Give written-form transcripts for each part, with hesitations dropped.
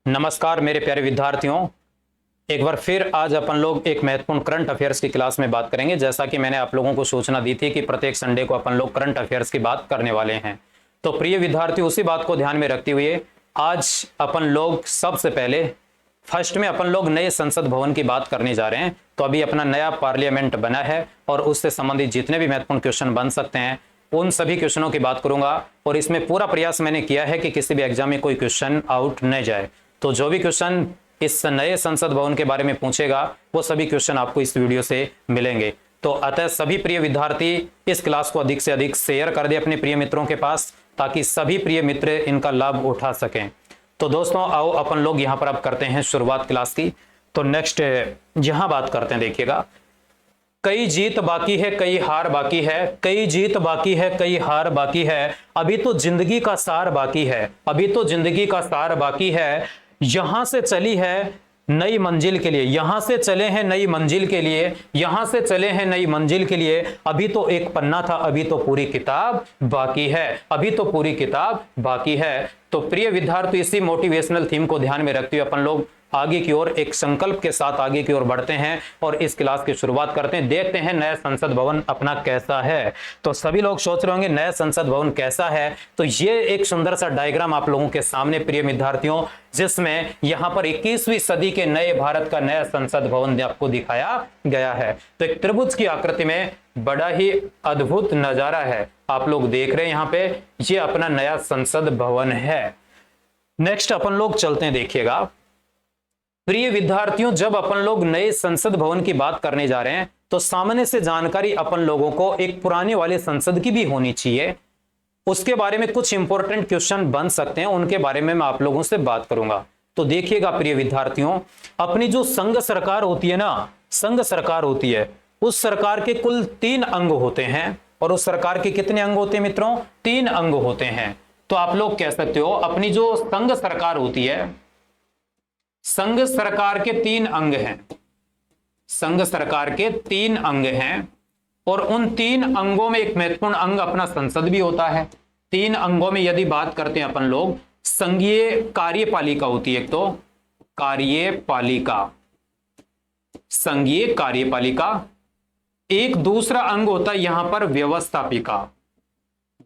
नमस्कार मेरे प्यारे विद्यार्थियों। एक बार फिर आज अपन लोग एक महत्वपूर्ण करंट अफेयर्स की क्लास में बात करेंगे। जैसा कि मैंने आप लोगों को सूचना दी थी कि प्रत्येक संडे को अपन लोग करंट अफेयर्स की बात करने वाले हैं। तो प्रिय विद्यार्थियों, उसी बात को ध्यान में रखते हुए आज अपन लोग सबसे पहले फर्स्ट में अपन लोग नए संसद भवन की बात करने जा रहे हैं। तो अभी अपना नया पार्लियामेंट बना है और उससे संबंधित जितने भी महत्वपूर्ण क्वेश्चन बन सकते हैं उन सभी क्वेश्चनों की बात करूंगा। और इसमें पूरा प्रयास मैंने किया है कि किसी भी एग्जाम में कोई क्वेश्चन आउट न जाए। तो जो भी क्वेश्चन इस नए संसद भवन के बारे में पूछेगा वो सभी क्वेश्चन आपको इस वीडियो से मिलेंगे। तो अतः सभी प्रिय विद्यार्थी इस क्लास को अधिक से अधिक शेयर कर दे अपने प्रिय मित्रों के पास, ताकि सभी प्रिय मित्र इनका लाभ उठा सकें। तो दोस्तों आओ अपन लोग यहां पर अब करते हैं शुरुआत क्लास की। तो नेक्स्ट यहां बात करते हैं, देखिएगा, कई जीत बाकी है कई हार बाकी है, कई जीत बाकी है कई हार बाकी है, अभी तो जिंदगी का सार बाकी है, अभी तो जिंदगी का सार बाकी है, यहां से चली है नई मंजिल के लिए, यहां से चले हैं नई मंजिल के लिए, यहां से चले हैं नई मंजिल के लिए, अभी तो एक पन्ना था अभी तो पूरी किताब बाकी है, अभी तो पूरी किताब बाकी है। तो प्रिय विद्यार्थी, इसी मोटिवेशनल थीम को ध्यान में रखते हुए अपन लोग आगे की ओर एक संकल्प के साथ आगे की ओर बढ़ते हैं और इस क्लास की शुरुआत करते हैं। देखते हैं नया संसद भवन अपना कैसा है। तो सभी लोग सोच रहे होंगे नया संसद भवन कैसा है। तो ये एक सुंदर सा डायग्राम आप लोगों के सामने प्रिय विद्यार्थियों, जिसमें यहां पर 21वीं सदी के नए भारत का नया संसद भवन आपको दिखाया गया है। तो एक त्रिभुज की आकृति में बड़ा ही अद्भुत नजारा है, आप लोग देख रहे हैं यहां पे, ये अपना नया संसद भवन है। नेक्स्ट अपन लोग चलते हैं, देखिएगा प्रिय विद्यार्थियों, जब अपन लोग नए संसद भवन की बात करने जा रहे हैं तो सामने से जानकारी अपन लोगों को एक पुराने वाले संसद की भी होनी चाहिए। उसके बारे में कुछ इंपॉर्टेंट क्वेश्चन बन सकते हैं, उनके बारे में मैं आप लोगों से बात करूंगा। तो देखिएगा प्रिय विद्यार्थियों, अपनी जो संघ सरकार होती है ना, संघ सरकार होती है, उस सरकार के कुल 3 अंग होते हैं। और उस सरकार के कितने अंग होते हैं मित्रों? 3 अंग होते हैं। तो आप लोग कह सकते हो अपनी जो संघ सरकार होती है, संघ सरकार के 3 अंग हैं, संघ सरकार के 3 अंग हैं। और उन 3 अंगों में एक महत्वपूर्ण अंग अपना संसद भी होता है। 3 अंगों में यदि बात करते हैं अपन लोग, संघीय कार्यपालिका होती है, एक तो कार्यपालिका, संघीय कार्यपालिका, एक दूसरा अंग होता है यहां पर व्यवस्थापिका,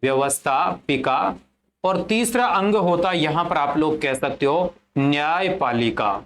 व्यवस्थापिका, और तीसरा अंग होता है यहां पर आप लोग कह सकते हो न्यायपालिका,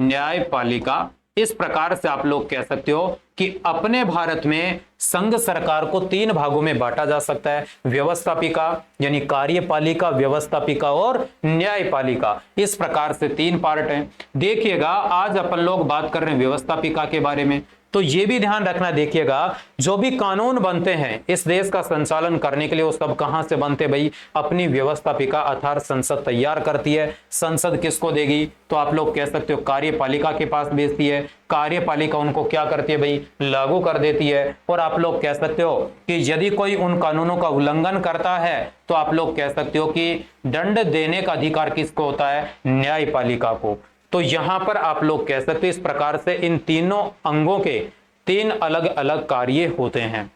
न्यायपालिका। इस प्रकार से आप लोग कह सकते हो कि अपने भारत में संघ सरकार को 3 भागों में बांटा जा सकता है, व्यवस्थापिका यानी कार्यपालिका, व्यवस्थापिका और न्यायपालिका। इस प्रकार से 3 पार्ट हैं। देखिएगा आज अपन लोग बात कर रहे हैं व्यवस्थापिका के बारे में। तो यह भी ध्यान रखना, देखिएगा जो भी कानून बनते हैं इस देश का संचालन करने के लिए वो सब कहां से बनते भाई? अपनी व्यवस्थापिका अर्थात संसद तैयार करती है। संसद किसको देगी? तो आप लोग कह सकते हो कार्यपालिका के पास भेजती है, कार्यपालिका उनको क्या करती है भाई? लागू कर देती है। और आप लोग कह सकते हो कि यदि कोई उन कानूनों का उल्लंघन करता है तो आप लोग कह सकते हो कि दंड देने का अधिकार किसको होता है? न्यायपालिका को। तो यहां पर आप लोग कह सकते हैं इस प्रकार से इन तीनों अंगों के 3 अलग अलग कार्य होते हैं।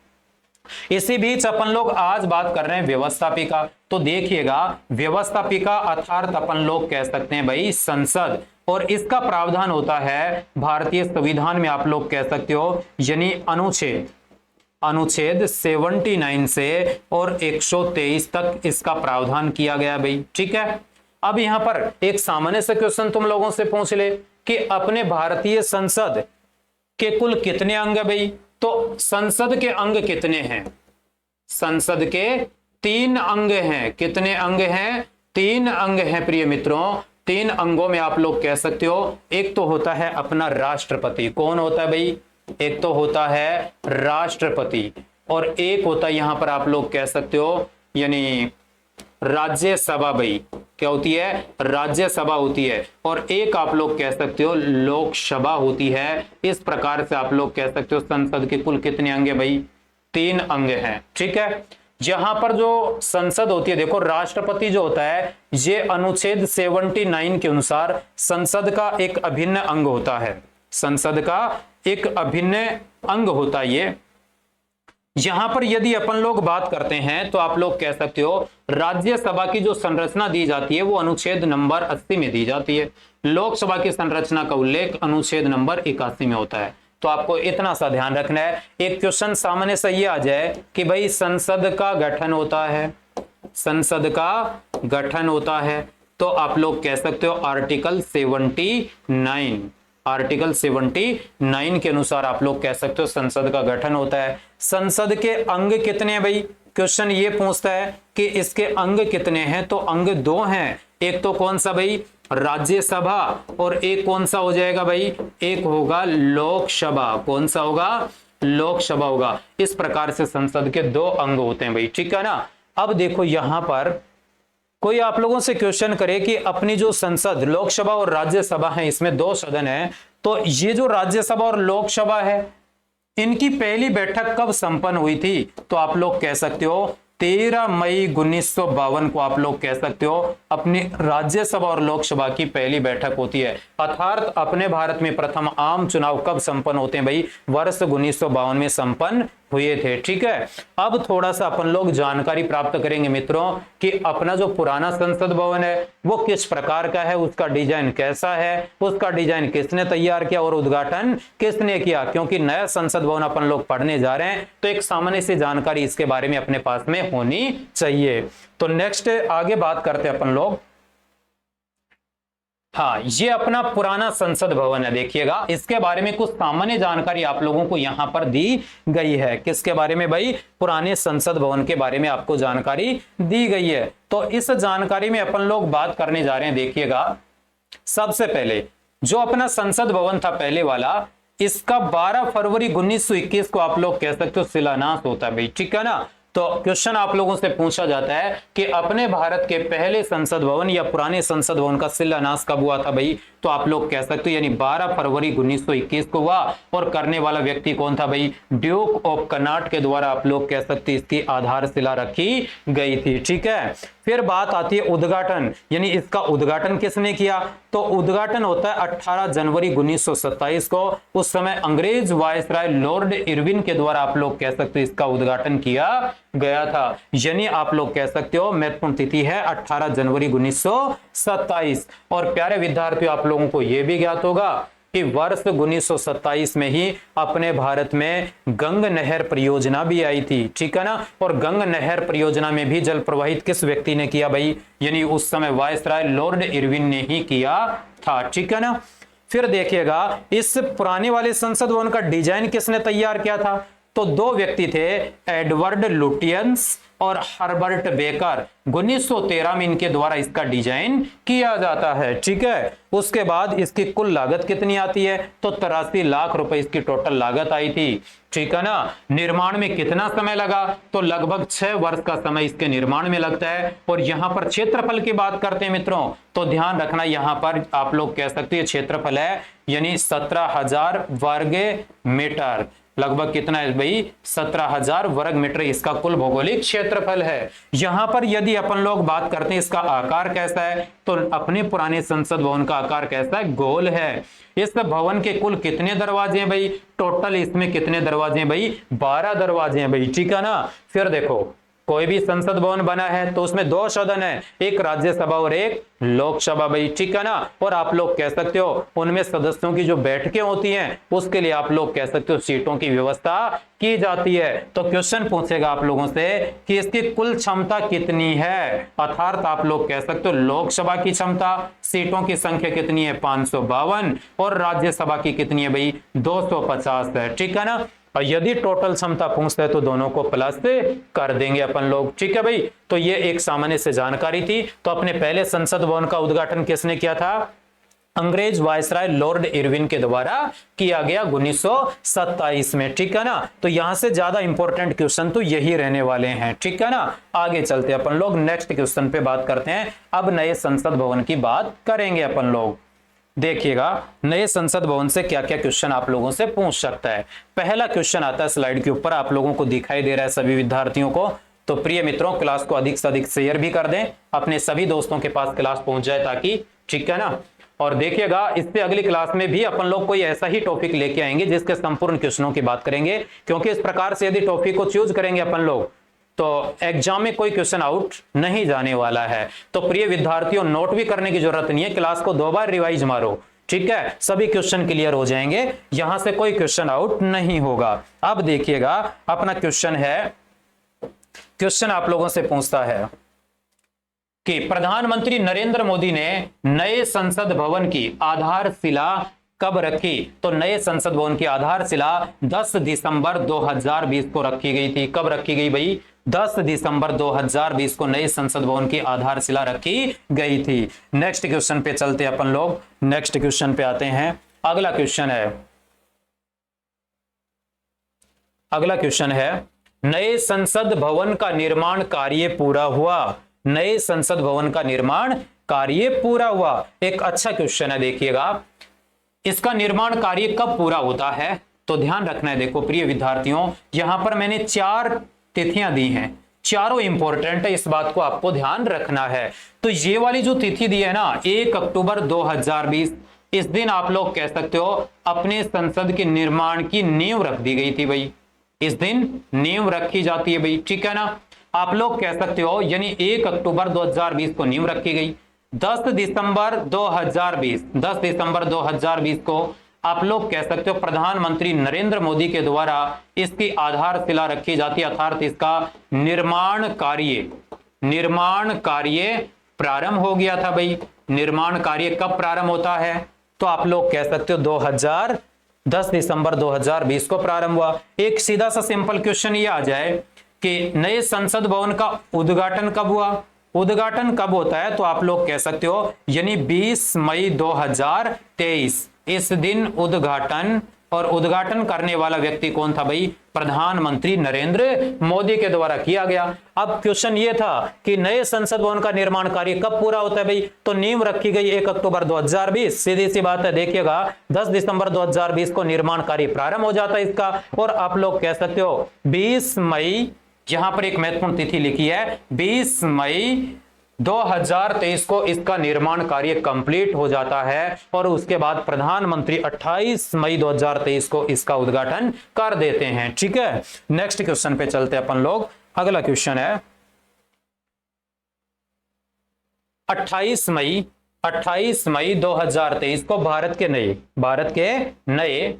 इसी बीच अपन लोग आज बात कर रहे हैं व्यवस्थापिका। तो देखिएगा व्यवस्थापिका अर्थात अपन लोग कह सकते हैं भाई संसद, और इसका प्रावधान होता है भारतीय संविधान में, आप लोग कह सकते हो यानी अनुच्छेद 79 से और 123 तक इसका प्रावधान किया गया भाई, ठीक है। अब यहां पर एक सामान्य से क्वेश्चन तुम लोगों से पूछ ले कि अपने भारतीय संसद के कुल कितने अंग है भाई? तो संसद के अंग कितने हैं? संसद के 3 अंग हैं। कितने अंग हैं? 3 अंग हैं प्रिय मित्रों। 3 अंगों में आप लोग कह सकते हो एक तो होता है अपना राष्ट्रपति। कौन होता है भाई? एक तो होता है राष्ट्रपति, और एक होता है यहां पर आप लोग कह सकते हो यानी राज्यसभा भाई। क्या होती है? राज्यसभा होती है। और एक आप लोग कह सकते हो लोकसभा होती है। इस प्रकार से आप लोग कह सकते हो संसद के कुल कितने अंग है भाई? 3 अंग हैं, ठीक है। यहां पर जो संसद होती है, देखो राष्ट्रपति जो होता है ये अनुच्छेद 79 के अनुसार संसद का एक अभिन्न अंग होता है, संसद का एक अभिन्न अंग होता है ये। यहां पर यदि अपन लोग बात करते हैं तो आप लोग कह सकते हो राज्यसभा की जो संरचना दी जाती है वो अनुच्छेद नंबर 80 में दी जाती है। लोकसभा की संरचना का उल्लेख अनुच्छेद नंबर 81 में होता है। तो आपको इतना सा ध्यान रखना है। एक क्वेश्चन सामने से ये आ जाए कि भाई संसद का गठन होता है, संसद का गठन होता है, तो आप लोग कह सकते हो आर्टिकल 79, आर्टिकल 79 के अनुसार आप लोग कह सकते हो संसद का गठन होता है। संसद के अंग कितने हैं भाई? क्वेश्चन ये पूछता है कि इसके अंग कितने हैं, तो अंग दो हैं। एक तो कौन सा भाई? राज्यसभा, और एक कौन सा हो जाएगा भाई? एक होगा लोकसभा। कौन सा होगा? लोकसभा होगा। इस प्रकार से संसद के दो अंग होते हैं भाई, ठीक है ना। अब देखो यहां पर कोई आप लोगों से क्वेश्चन करे कि अपनी जो संसद लोकसभा और राज्यसभा है इसमें दो सदन है, तो ये जो राज्यसभा और लोकसभा है इनकी पहली बैठक कब संपन्न हुई थी? तो आप लोग कह सकते हो 13 मई 1952 को आप लोग कह सकते हो अपनी राज्यसभा और लोकसभा की पहली बैठक होती है। अर्थात अपने भारत में प्रथम आम चुनाव कब संपन्न होते हैं भाई? वर्ष 1952 में संपन्न हुए थे, ठीक है। अब थोड़ा सा अपन लोग जानकारी प्राप्त करेंगे मित्रों कि अपना जो पुराना संसद भवन है वो किस प्रकार का है, उसका डिजाइन कैसा है, उसका डिजाइन किसने तैयार किया और उद्घाटन किसने किया। क्योंकि नया संसद भवन अपन लोग पढ़ने जा रहे हैं तो एक सामान्य सी जानकारी इसके बारे में अपने पास में होनी चाहिए। तो नेक्स्ट आगे बात करते हैं अपन लोग। हाँ, ये अपना पुराना संसद भवन है, देखिएगा इसके बारे में कुछ सामान्य जानकारी आप लोगों को यहां पर दी गई है। किसके बारे में भाई? पुराने संसद भवन के बारे में आपको जानकारी दी गई है। तो इस जानकारी में अपन लोग बात करने जा रहे हैं। देखिएगा सबसे पहले जो अपना संसद भवन था पहले वाला, इसका 12 फरवरी 1921 को आप लोग कह सकते हो शिलान्यास होता है भाई, ठीक है ना। तो क्वेश्चन आप लोगों से पूछा जाता है कि अपने भारत के पहले संसद भवन या पुराने संसद भवन का शिलान्यास कब हुआ था भाई? तो आप लोग कह सकते हो यानी 12 फरवरी 1921 को हुआ। और करने वाला व्यक्ति कौन था भाई? ड्यूक ऑफ कर्नाट के द्वारा आप लोग कह सकते इसकी आधारशिला रखी गई थी, ठीक है। फिर बात आती है उद्घाटन, यानी इसका उद्घाटन किसने किया? तो उद्घाटन होता है 18 जनवरी 1927 को। उस समय अंग्रेज वायसराय लॉर्ड इरविन के द्वारा आप लोग कह सकते हो इसका उद्घाटन किया गया था। यानी आप लोग कह सकते हो महत्वपूर्ण तिथि है 18 जनवरी 1927। और प्यारे विद्यार्थियों आप लोगों को यह भी ज्ञात होगा कि वर्ष 1927 में ही अपने भारत में गंग नहर परियोजना भी आई थी, ठीक है ना। और गंग नहर परियोजना में भी जल प्रवाहित किस व्यक्ति ने किया भाई? यानी उस समय वायसराय लॉर्ड इरविन ने ही किया था, ठीक है ना। फिर देखिएगा इस पुराने वाले संसद भवन का डिजाइन किसने तैयार किया था? तो दो व्यक्ति थे, एडवर्ड लुटियंस और हर्बर्ट बेकर। 1913 में इनके द्वारा इसका डिजाइन किया जाता है, ठीक है। उसके बाद इसकी कुल लागत कितनी आती है? तो 83 लाख रुपए इसकी टोटल लागत आई थी, ठीक है ना। निर्माण में कितना समय लगा? तो लगभग 6 वर्ष का समय इसके निर्माण में लगता है। और यहां पर क्षेत्रफल की बात करते हैं मित्रों, तो ध्यान रखना यहां पर आप लोग कह सकते हैं क्षेत्रफल है यानी 17,000 वर्ग मीटर। लगभग कितना है भाई? 17,000 वर्ग मीटर इसका कुल भौगोलिक क्षेत्रफल है। यहां पर यदि अपन लोग बात करते हैं इसका आकार कैसा है, तो अपने पुराने संसद भवन का आकार कैसा है? गोल है। इस भवन के कुल कितने दरवाजे हैं भाई? टोटल इसमें कितने दरवाजे हैं भाई? 12 दरवाजे हैं भाई, ठीक है ना। फिर देखो कोई भी संसद भवन बना है तो उसमें दो सदन है, एक राज्यसभा और एक लोकसभा भाई, ठीक है ना। और आप लोग कह सकते हो उनमें सदस्यों की जो बैठकें होती हैं उसके लिए आप लोग कह सकते हो सीटों की व्यवस्था की जाती है। तो क्वेश्चन पूछेगा आप लोगों से कि इसकी कुल क्षमता कितनी है? अर्थात आप लोग कह सकते हो लोकसभा की क्षमता सीटों की संख्या कितनी है? 552। और राज्यसभा की कितनी है भाई? 250 है, ठीक है ना। और यदि टोटल क्षमता पूछते हैं तो दोनों को प्लस कर देंगे अपन लोग, ठीक है भाई। तो ये एक सामान्य से जानकारी थी। तो अपने पहले संसद भवन का उद्घाटन किसने किया था? अंग्रेज वायसराय लॉर्ड इरविन के द्वारा किया गया 1927 में, ठीक है ना। तो यहां से ज्यादा इंपॉर्टेंट क्वेश्चन तो यही रहने वाले हैं, ठीक है ना। आगे चलते अपन लोग नेक्स्ट क्वेश्चन पे बात करते हैं। अब नए संसद भवन की बात करेंगे अपन लोग। देखिएगा नए संसद भवन से क्या क्या क्वेश्चन आप लोगों से पूछ सकता है। पहला क्वेश्चन आता है स्लाइड के ऊपर, आप लोगों को दिखाई दे रहा है सभी विद्यार्थियों को। तो प्रिय मित्रों क्लास को अधिक से अधिक शेयर भी कर दें, अपने सभी दोस्तों के पास क्लास पहुंच जाए ताकि, ठीक है ना। और देखिएगा इससे अगली क्लास में भी अपन लोग कोई ऐसा ही टॉपिक लेके आएंगे जिसके संपूर्ण क्वेश्चनों की बात करेंगे, क्योंकि इस प्रकार से यदि टॉपिक को चूज करेंगे अपन लोग तो एग्जाम में कोई क्वेश्चन आउट नहीं जाने वाला है। तो प्रिय विद्यार्थियों, नोट भी करने की जरूरत नहीं है, क्लास को 2 बार रिवाइज मारो, ठीक है, सभी क्वेश्चन क्लियर हो जाएंगे, यहां से कोई क्वेश्चन आउट नहीं होगा। अब देखिएगा अपना क्वेश्चन है, क्वेश्चन आप लोगों से पूछता है कि प्रधानमंत्री नरेंद्र मोदी ने नए संसद भवन की आधारशिला कब रखी? तो नए संसद भवन की आधारशिला 10 दिसंबर 2020 को रखी गई थी। कब रखी गई भाई? 10 दिसंबर 2020 को नए संसद भवन की आधारशिला रखी गई थी। नेक्स्ट क्वेश्चन पे चलते हैं अपन लोग, नेक्स्ट क्वेश्चन पे आते हैं। अगला क्वेश्चन है नए संसद भवन का निर्माण कार्य पूरा हुआ। नए संसद भवन का निर्माण कार्य पूरा हुआ, एक अच्छा क्वेश्चन है। देखिएगा इसका निर्माण कार्य कब पूरा होता है, तो ध्यान रखना है। देखो प्रिय विद्यार्थियों, यहां पर मैंने 4 तिथियां दी हैं, चारों इंपॉर्टेंट है, इस बात को आपको ध्यान रखना है। तो ये वाली जो तिथि दी है ना 1 अक्टूबर 2020, इस दिन आप लोग कह सकते हो अपने संसद के निर्माण की नींव रख दी गई थी भाई, इस दिन नींव रखी जाती है भाई, ठीक है ना, आप लोग कह सकते हो, यानी 1 अक्टूबर 2020 को नींव रखी गई। 10 दिसंबर 2020 को आप लोग कह सकते हो प्रधानमंत्री नरेंद्र मोदी के द्वारा इसकी आधारशिला रखी जाती है, अर्थात इसका निर्माण कार्य प्रारंभ हो गया था भाई। निर्माण कार्य कब प्रारंभ होता है, तो आप लोग कह सकते हो 10 दिसंबर 2020 को प्रारंभ हुआ। एक सीधा सा सिंपल क्वेश्चन ये आ जाए कि नए संसद भवन का उद्घाटन कब हुआ? उद्घाटन कब होता है, तो आप लोग कह सकते हो यानी 20 मई 2023, इस दिन उद्घाटन, और उद्घाटन करने वाला व्यक्ति कौन था भाई? प्रधानमंत्री नरेंद्र मोदी के द्वारा किया गया। अब क्वेश्चन ये था कि नए संसद भवन का निर्माण कार्य कब पूरा होता है भाई, तो नींव रखी गई 1 अक्टूबर 2020, सीधी सी बात है। देखिएगा 10 दिसंबर 2020 को निर्माण कार्य प्रारंभ हो जाता है इसका, और आप लोग कह सकते हो 20 मई, यहां पर एक महत्वपूर्ण तिथि लिखी है, 20 मई 2023 को इसका निर्माण कार्य कंप्लीट हो जाता है, और उसके बाद प्रधानमंत्री 28 मई 2023 को इसका उद्घाटन कर देते हैं, ठीक है। नेक्स्ट क्वेश्चन पे चलते हैं अपन लोग। अगला क्वेश्चन है 28 मई 2023 को भारत के नए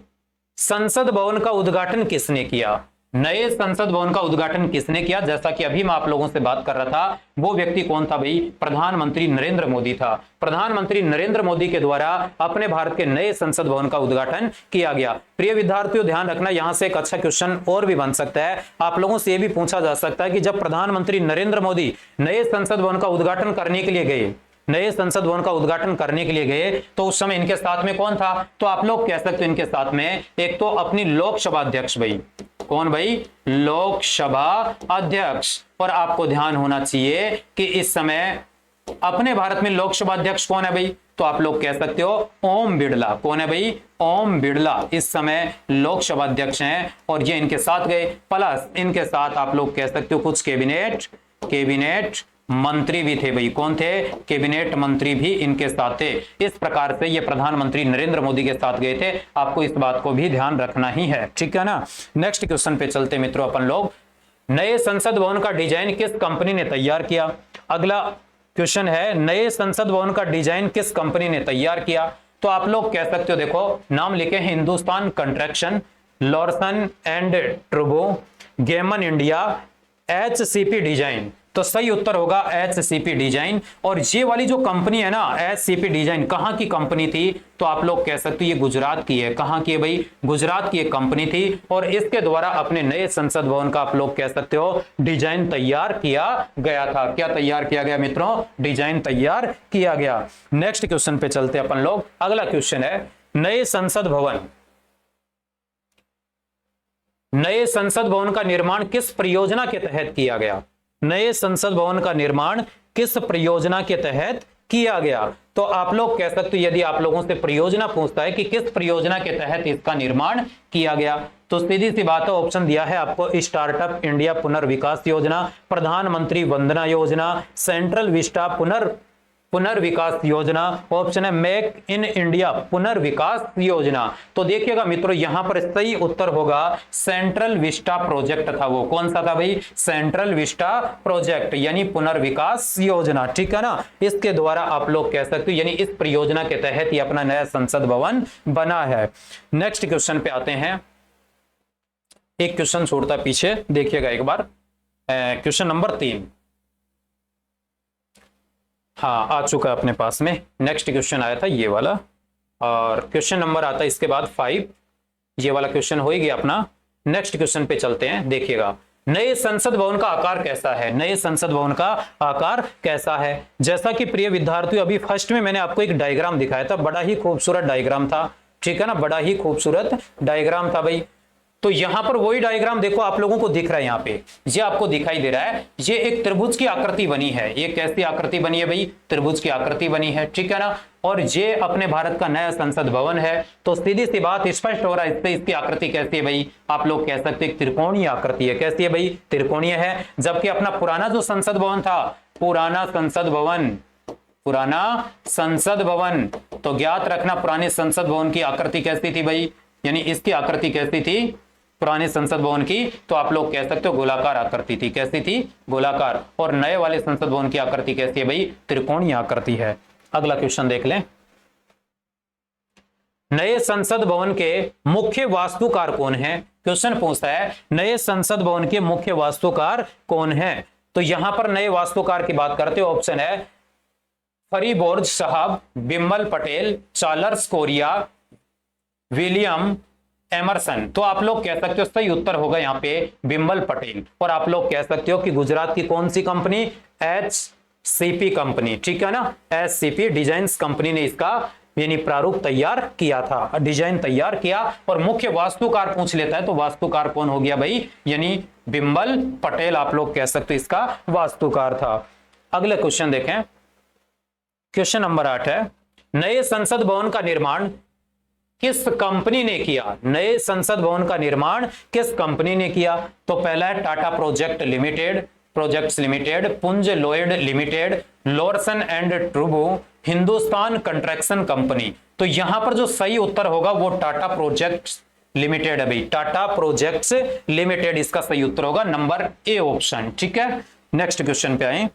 संसद भवन का उद्घाटन किसने किया? नए संसद भवन का उद्घाटन किसने किया? जैसा कि अभी मैं आप लोगों से बात कर रहा था, वो व्यक्ति कौन था भाई? प्रधानमंत्री नरेंद्र मोदी था। प्रधानमंत्री नरेंद्र मोदी के द्वारा अपने भारत के नए संसद भवन का उद्घाटन किया गया। प्रिय विद्यार्थियों ध्यान रखना, यहां से एक अच्छा क्वेश्चन और भी बन सकता है, आप लोगों से यह भी पूछा जा सकता है कि जब प्रधानमंत्री नरेंद्र मोदी नए संसद भवन का उद्घाटन करने के लिए गए, तो उस समय इनके साथ में कौन था? तो आप लोग कह सकते हो इनके साथ में एक तो अपनी लोकसभा अध्यक्ष भाई, कौन भाई? लोकसभा अध्यक्ष। और आपको ध्यान होना चाहिए कि इस समय अपने भारत में लोकसभा अध्यक्ष कौन है भाई? तो आप लोग कह सकते हो ओम बिड़ला। कौन है भाई? ओम बिड़ला इस समय लोकसभा अध्यक्ष हैं, और ये इनके साथ गए, प्लस इनके साथ आप लोग कह सकते हो कुछ कैबिनेट मंत्री भी थे भाई। कौन थे? कैबिनेट मंत्री भी इनके साथ थे। इस प्रकार से ये प्रधानमंत्री नरेंद्र मोदी के साथ गए थे, आपको इस बात को भी ध्यान रखना ही है, ठीक है ना। नेक्स्ट क्वेश्चन पे चलते मित्रों अपन लोग। नए संसद भवन का डिजाइन किस कंपनी ने तैयार किया? अगला क्वेश्चन है नए संसद भवन का डिजाइन किस कंपनी ने तैयार किया? तो आप लोग कह सकते हो, देखो नाम लिखे हैं, हिंदुस्तान कंस्ट्रक्शन, लॉर्सन एंड ट्रूबो, गेमन इंडिया, HCP डिजाइन। तो सही उत्तर होगा HCP डिजाइन। और ये वाली जो कंपनी है ना HCP डिजाइन, कहां की कंपनी थी? तो आप लोग कह सकते हो ये गुजरात की है। कहां की है भाई? गुजरात की एक कंपनी थी, और इसके द्वारा अपने नए संसद भवन का आप लोग कह सकते हो डिजाइन तैयार किया गया था। क्या तैयार किया गया मित्रों? डिजाइन तैयार किया गया। नेक्स्ट क्वेश्चन पे चलते अपन लोग। अगला क्वेश्चन है नए संसद भवन का निर्माण किस परियोजना के तहत किया गया? नए संसद भवन का निर्माण किस परियोजना के तहत किया गया? तो आप लोग कह सकते हो, यदि आप लोगों से परियोजना पूछता है कि किस परियोजना के तहत इसका निर्माण किया गया, तो सीधी सी बात है, ऑप्शन दिया है आपको स्टार्टअप इंडिया पुनर्विकास योजना, प्रधानमंत्री वंदना योजना, सेंट्रल विस्टा पुनर्विकास योजना। ऑप्शन है मेक इन इंडिया पुनर्विकास योजना। तो देखिएगा मित्रों, यहां पर सही उत्तर होगा सेंट्रल विस्टा प्रोजेक्ट था। वो कौन सा था भाई? सेंट्रल विस्टा प्रोजेक्ट यानी पुनर्विकास योजना, ठीक है ना। इसके द्वारा आप लोग कह सकते हो, यानी इस परियोजना के तहत ही अपना नया संसद भवन बना है। नेक्स्ट क्वेश्चन पे आते हैं। एक क्वेश्चन छोड़ता पीछे, देखिएगा एक बार। क्वेश्चन नंबर 3 हाँ आ चुका है अपने पास में। नेक्स्ट क्वेश्चन आया था ये वाला, और क्वेश्चन नंबर आता है इसके बाद 5। ये वाला क्वेश्चन हो ही गया अपना। नेक्स्ट क्वेश्चन पे चलते हैं। देखिएगा, नए संसद भवन का आकार कैसा है? नए संसद भवन का आकार कैसा है? जैसा कि प्रिय विद्यार्थियों, अभी फर्स्ट में मैंने आपको एक डायग्राम दिखाया था, बड़ा ही खूबसूरत डायग्राम था, ठीक है ना, बड़ा ही खूबसूरत डायग्राम था भाई। तो यहां पर वही डायग्राम देखो आप लोगों को दिख रहा है, यहां पे ये आपको दिखाई दे रहा है। ये एक त्रिभुज की आकृति बनी है। ये कैसी आकृति बनी है भाई? त्रिभुज की आकृति बनी है, ठीक है ना। और ये अपने भारत का नया संसद भवन है। तो सीधी सी बात स्पष्ट हो रहा है इससे, इसकी आकृति कैसी है भाई? आप लोग कह सकते हैं त्रिकोणीय आकृति है। कैसी है भाई? त्रिकोणीय है। जबकि अपना पुराना जो संसद भवन था, पुराना संसद भवन, तो ज्ञात रखना पुराने संसद भवन की आकृति कैसी थी भाई? यानी इसकी आकृति कैसी थी पुराने संसद भवन की? तो आप लोग कह सकते हो गोलाकार आकृति थी। कैसी थी? गोलाकार। और नए वाले संसद भवन की आकृति कैसी है भाई? त्रिकोणीय आकृति है। अगला क्वेश्चन देख लें। नए संसद भवन के मुख्य वास्तुकार कौन है? क्वेश्चन पूछता है नए संसद भवन के मुख्य वास्तुकार कौन है? तो यहां पर नए वास्तुकार की बात करते हो। ऑप्शन है फरीबोर्ज साहब, बिमल पटेल, चार्ल्स कोरिया, विलियम एमरसन। तो आप लोग कह सकते हो सही उत्तर होगा यहां पे बिमल पटेल। और आप लोग कह सकते हो कि गुजरात की कौन सी कंपनी? HCP कंपनी, ठीक है ना। HCP डिजाइन्स कंपनी ने इसका यानी प्रारूप तैयार किया था, डिजाइन तैयार किया। और मुख्य वास्तुकार पूछ लेता है तो वास्तुकार कौन हो गया भाई? यानी बिमल पटेल आप लोग कह सकते हो इसका वास्तुकार था। अगला क्वेश्चन देखें। क्वेश्चन नंबर 8 है, नए संसद भवन का निर्माण किस कंपनी ने किया? नए संसद भवन का निर्माण किस कंपनी ने किया? तो पहला है Tata projects limited, Punj Lloyd limited, Larsen and ट्रूबो, हिंदुस्तान कंस्ट्रक्शन कंपनी। तो यहां पर जो सही उत्तर होगा वो टाटा प्रोजेक्ट्स लिमिटेड है भाई। टाटा प्रोजेक्ट्स लिमिटेड इसका सही उत्तर होगा, नंबर ए ऑप्शन, ठीक है। नेक्स्ट क्वेश्चन पे आए।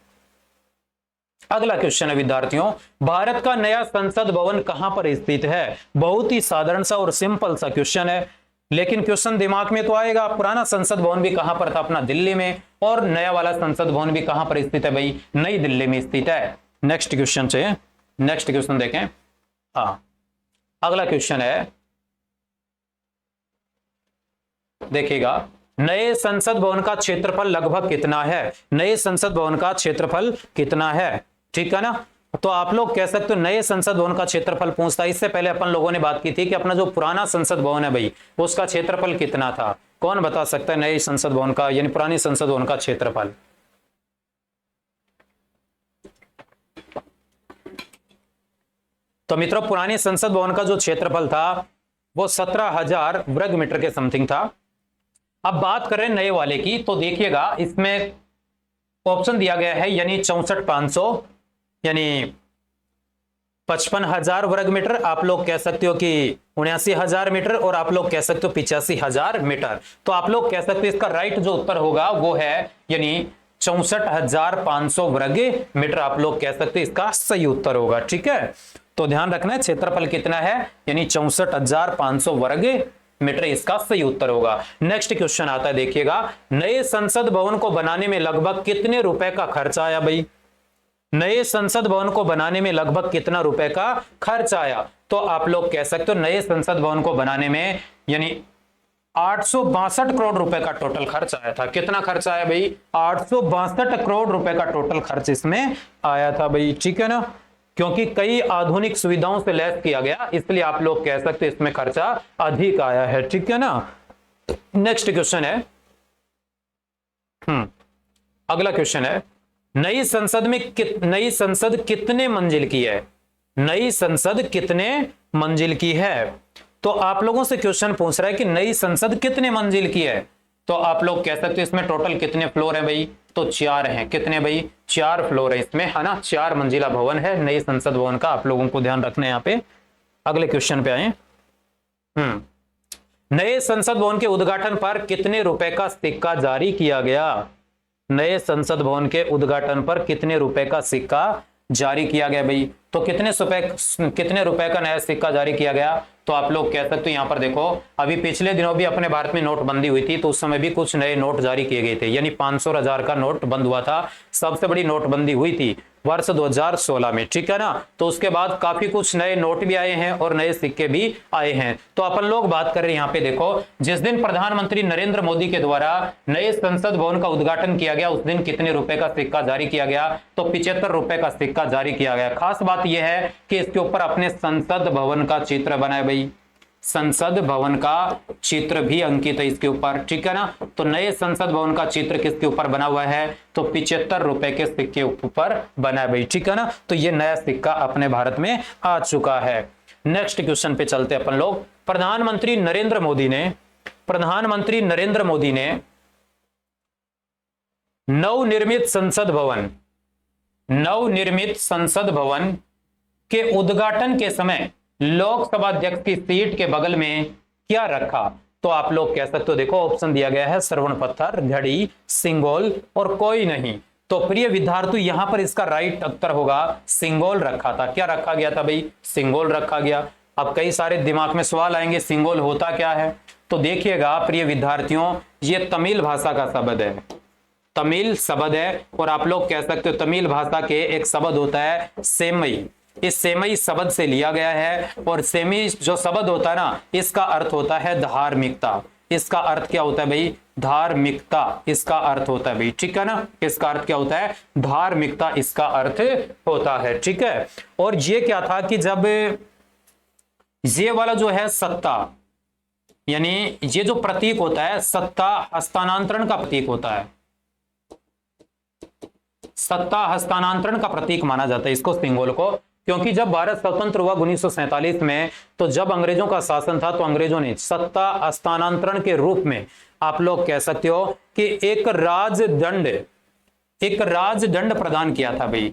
अगला क्वेश्चन है विद्यार्थियों, भारत का नया संसद भवन कहां पर स्थित है? बहुत ही साधारण सा और सिंपल सा क्वेश्चन है, लेकिन क्वेश्चन दिमाग में तो आएगा। पुराना संसद भवन भी कहां पर था? अपना दिल्ली में। और नया वाला संसद भवन भी कहां पर स्थित है भाई? नई दिल्ली में स्थित है। नेक्स्ट क्वेश्चन चाहिए। नेक्स्ट क्वेश्चन देखें। हाँ, अगला क्वेश्चन है, देखिएगा, नए संसद भवन का क्षेत्रफल लगभग कितना है? नए संसद भवन का क्षेत्रफल कितना है, ठीक है ना। तो आप लोग कह सकते हो नए संसद भवन का क्षेत्रफल पूछता है। इससे पहले अपन लोगों ने बात की थी कि अपना जो पुराना संसद भवन है भाई, उसका क्षेत्रफल कितना था? कौन बता सकता है नए संसद भवन का यानी पुराने संसद भवन का क्षेत्रफल? तो मित्रों, पुराने संसद भवन का जो क्षेत्रफल था वो 17,000 वर्ग मीटर के समथिंग था। अब बात करें नए वाले की, तो देखिएगा इसमें ऑप्शन दिया गया है यानी 64,500 यानी 55,000 वर्ग मीटर, आप लोग कह सकते हो कि 79,000 मीटर, और आप लोग कह सकते हो 85,000 मीटर। तो आप लोग कह सकते हो इसका राइट जो उत्तर होगा वो है यानी 64,500 वर्ग मीटर। आप लोग कह सकते हो इसका सही उत्तर होगा, ठीक है। तो ध्यान रखना है क्षेत्रफल कितना है, यानी 64,500 वर्ग मीटर इसका सही उत्तर होगा। नेक्स्ट क्वेश्चन आता है, देखिएगा, नए संसद भवन को बनाने में लगभग कितने रुपए का खर्चा आया भाई? नए संसद भवन को बनाने में लगभग कितना रुपए का खर्च आया? तो आप लोग कह सकते हो नए संसद भवन को बनाने में यानी 862 करोड़ रुपए का टोटल खर्च आया था। कितना खर्च आया भाई? 862 करोड़ रुपए का टोटल खर्च इसमें आया था भाई, ठीक है ना। क्योंकि कई आधुनिक सुविधाओं से लैस किया गया, इसलिए आप लोग कह सकते हैं इसमें खर्चा अधिक आया है, ठीक है ना। नेक्स्ट क्वेश्चन है, अगला क्वेश्चन है, नई संसद कितने मंजिल की है? नई संसद कितने मंजिल की है? तो आप लोगों से क्वेश्चन पूछ रहा है कि नई संसद कितने मंजिल की है। तो आप लोग कह सकते हो इसमें टोटल कितने फ्लोर है भाई, तो 4 हैं। कितने भाई, 4 फ्लोर है इसमें, है ना, 4 मंजिला भवन है नए संसद भवन का। आप लोगों को ध्यान रखना है यहाँ पे। अगले क्वेश्चन पे आए। नए संसद भवन के उद्घाटन पर कितने रुपए का सिक्का जारी किया गया? नए संसद भवन के उद्घाटन पर कितने रुपए का सिक्का जारी किया गया भाई? तो कितने रुपए का नया सिक्का जारी किया गया? तो आप लोग कह सकते हो यहाँ पर देखो, अभी पिछले दिनों भी अपने भारत में नोटबंदी हुई थी, तो उस समय भी कुछ नए नोट जारी किए गए थे, यानी 500 और 1000 का नोट बंद हुआ था। सबसे बड़ी नोटबंदी हुई थी वर्ष 2016 में, ठीक है ना। तो उसके बाद काफी कुछ नए नोट भी आए हैं और नए सिक्के भी आए हैं। तो अपन लोग बात कर रहे हैं यहाँ पे देखो, जिस दिन प्रधानमंत्री नरेंद्र मोदी के द्वारा नए संसद भवन का उद्घाटन किया गया, उस दिन कितने रुपए का सिक्का जारी किया गया? तो 75 रुपए का सिक्का जारी किया गया। खास बात यह है कि इसके ऊपर अपने संसद भवन का चित्र बना है भाई, संसद भवन का चित्र भी अंकित है इसके ऊपर, ठीक है ना। तो नए संसद भवन का चित्र किसके ऊपर बना हुआ है? तो 75 रुपए के सिक्के ऊपर बना है भाई, ठीक है ना। तो ये नया सिक्का अपने भारत में आ चुका है। नेक्स्ट क्वेश्चन पे चलते अपन लोग। प्रधानमंत्री नरेंद्र मोदी ने नवनिर्मित संसद भवन के उद्घाटन के समय लोकसभा अध्यक्ष की सीट के बगल में क्या रखा? तो आप लोग कह सकते हो, देखो ऑप्शन दिया गया है श्रवण पत्थर, घड़ी, सिंगोल और कोई नहीं। तो प्रिय विद्यार्थी यहां पर इसका राइट उत्तर होगा सिंगोल रखा था। क्या रखा गया था भाई? सिंगोल रखा गया। अब कई सारे दिमाग में सवाल आएंगे, सिंगोल होता क्या है? तो देखिएगा प्रिय विद्यार्थियों, ये तमिल भाषा का शब्द है, तमिल शब्द है। और आप लोग कह सकते हो तमिल भाषा के एक शब्द होता है सेमई, इस सेमई शब्द से लिया गया है। और सेमी जो शब्द होता है ना, इसका अर्थ होता है धार्मिकता। इसका अर्थ क्या होता है भाई? धार्मिकता इसका अर्थ होता है भाई, ठीक है ना। इसका अर्थ क्या होता है? धार्मिकता इसका अर्थ होता है, ठीक है। और ये क्या था कि जब ये वाला जो है सत्ता, यानी ये जो प्रतीक होता है, सत्ता हस्तांतरण का प्रतीक होता है, सत्ता हस्तांतरण का प्रतीक माना जाता है इसको, सिंगोल को। क्योंकि जब भारत स्वतंत्र हुआ 1947 में, तो जब अंग्रेजों का शासन था, तो अंग्रेजों ने सत्ता हस्तांतरण के रूप में आप लोग कह सकते हो कि एक राजदंड प्रदान किया था भाई,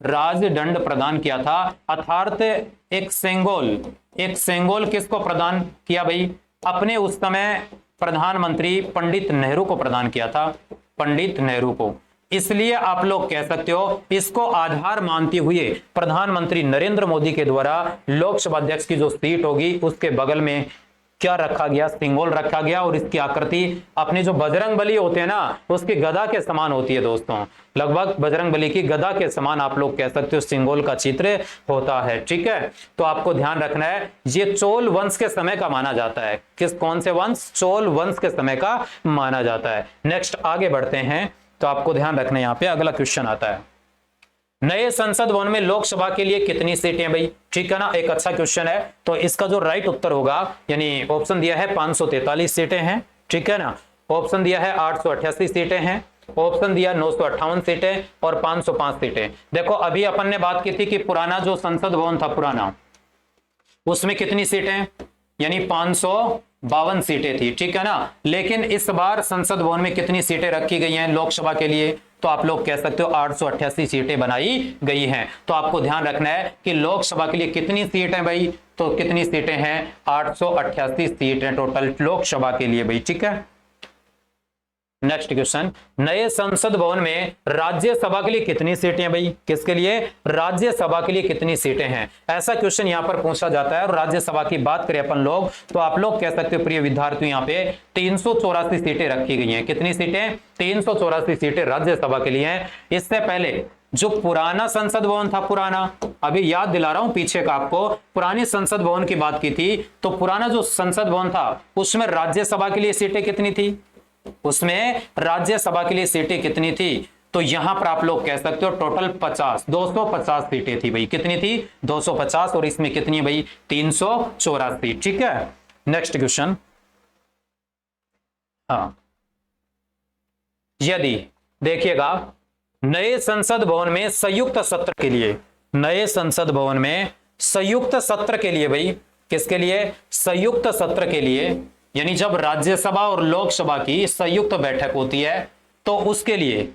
राजदंड प्रदान किया था। अर्थात एक सेंगोल किसको प्रदान किया भाई? अपने उस समय प्रधानमंत्री पंडित नेहरू को प्रदान किया था, पंडित नेहरू को। इसलिए आप लोग कह सकते हो इसको आधार मानते हुए प्रधानमंत्री नरेंद्र मोदी के द्वारा लोकसभा अध्यक्ष की जो सीट होगी उसके बगल में क्या रखा गया? सिंगोल रखा गया। और इसकी आकृति अपने जो बजरंग बली होते हैं ना, उसकी गदा के समान होती है दोस्तों, लगभग बजरंग बली की गदा के समान आप लोग कह सकते हो सिंगोल का चित्र होता है, ठीक है। तो आपको ध्यान रखना है, ये चोल वंश के समय का माना जाता है। कौन से वंश? चोल वंश के समय का माना जाता है। नेक्स्ट आगे बढ़ते हैं। तो आपको ध्यान रखना है, यहाँ पे अगला क्वेश्चन आता है, नए संसद भवन में लोकसभा के लिए कितनी सीटें भाई? ठीक है ना, एक अच्छा क्वेश्चन है। तो इसका जो राइट उत्तर होगा, यानी ऑप्शन दिया है 543 सीटें हैं, ठीक है ना। ऑप्शन दिया है 888 सीटें हैं, ऑप्शन दिया 958 सीटें और 505 सीटें। देखो अभी अपन ने बात की थी कि पुराना जो संसद भवन था पुराना, उसमें कितनी सीटें? यानी 552 सीटें थी, ठीक है ना। लेकिन इस बार संसद भवन में कितनी सीटें रखी गई हैं लोकसभा के लिए? तो आप लोग कह सकते हो 888 सीटें बनाई गई हैं। तो आपको ध्यान रखना है कि लोकसभा के लिए कितनी सीट है भाई? तो कितनी सीटें हैं? 888 सीटें टोटल लोकसभा के लिए भाई, ठीक है। नेक्स्ट क्वेश्चन, नए संसद भवन में राज्यसभा के लिए कितनी सीटें हैं भाई? किसके लिए? राज्यसभा के लिए कितनी सीटें हैं, ऐसा क्वेश्चन यहां पर पूछा जाता है। और राज्यसभा की बात करें अपन लोग, तो आप लोग कह सकते हो प्रिय विद्यार्थियों, यहां पे 384 सीटें रखी गई हैं। कितनी सीटें? 384 सीटें राज्यसभा के लिए हैं। इससे पहले जो पुराना संसद भवन था, पुराना, अभी याद दिला रहा हूं पीछे का आपको, पुरानी संसद भवन की बात की थी, तो पुराना जो संसद भवन था उसमें राज्यसभा के लिए सीटें कितनी थी? उसमें राज्यसभा के लिए सीटें कितनी थी? तो यहां पर आप लोग कह सकते हो टोटल 250 सीटें थी भाई। कितनी थी? 250। और इसमें कितनी है भाई? 384, ठीक है। नेक्स्ट क्वेश्चन, हाँ, यदि देखिएगा नए संसद भवन में संयुक्त सत्र के लिए, नए संसद भवन में संयुक्त सत्र के लिए भाई, किसके लिए? संयुक्त सत्र के लिए यानी जब राज्यसभा और लोकसभा की संयुक्त बैठक होती है तो उसके लिए